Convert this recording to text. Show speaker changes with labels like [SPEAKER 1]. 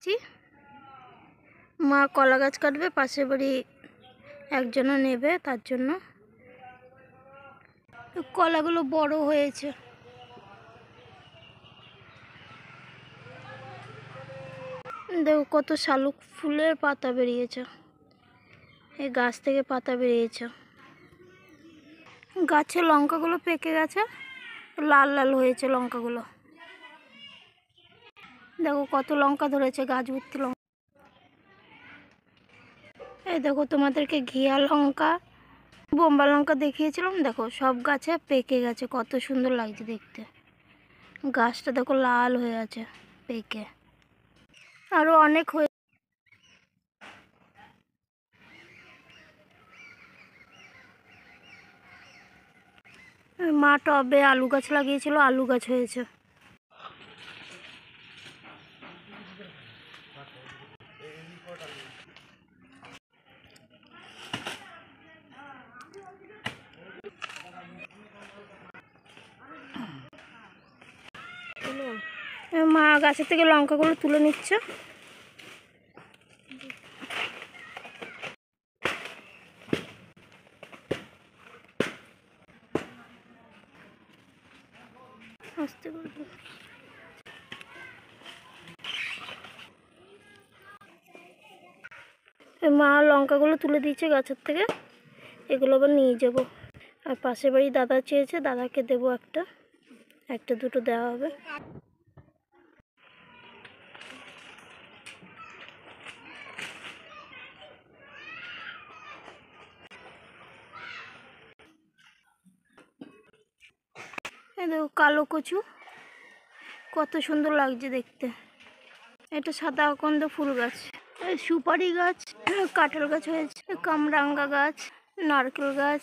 [SPEAKER 1] এসেছি, মা কলা গাছ কাটবে, পাশের বাড়ি একজনা নেবে, তার জন্য। কলাগুলো বড় হয়েছে। দেখো কত শালুক ফুলের পাতা বেরিয়েছে, এই গাছ থেকে পাতা বেরিয়েছে। গাছে লঙ্কাগুলো পেকে গেছে, লাল লাল হয়েছে লঙ্কাগুলো। দেখো কত লঙ্কা ধরেছে, গাছ ভর্তি লঙ্কা। এই দেখো তোমাদেরকে ঘিয়া লঙ্কা, বোম্বা লঙ্কা দেখিয়েছিলাম, দেখো সব গাছে পেকে গেছে, কত সুন্দর লাগছে দেখতে। গাছটা দেখো লাল হয়ে আছে পেকে, আরো অনেক হয়ে। মা টবে আলু গাছ লাগিয়েছিল, আলু গাছ হয়েছে। মা গাছের থেকে লঙ্কাগুলো তুলে নিচ্ছে। আস্তে করে মা লঙ্কাগুলো তুলে দিয়েছে গাছের থেকে, এগুলো আবার নিয়ে যাব। আর পাশের বাড়ি দাদা চেয়েছে, দাদাকে দেবো একটা, একটা দুটো দেওয়া হবে। এই দেখো কালো কচু, কত সুন্দর লাগছে দেখতে। এটা সাদা আকন্দ ফুল গাছ, সুপারি গাছ, কাঁঠাল গাছ হয়েছে, কামরাঙ্গা গাছ, নারকেল গাছ,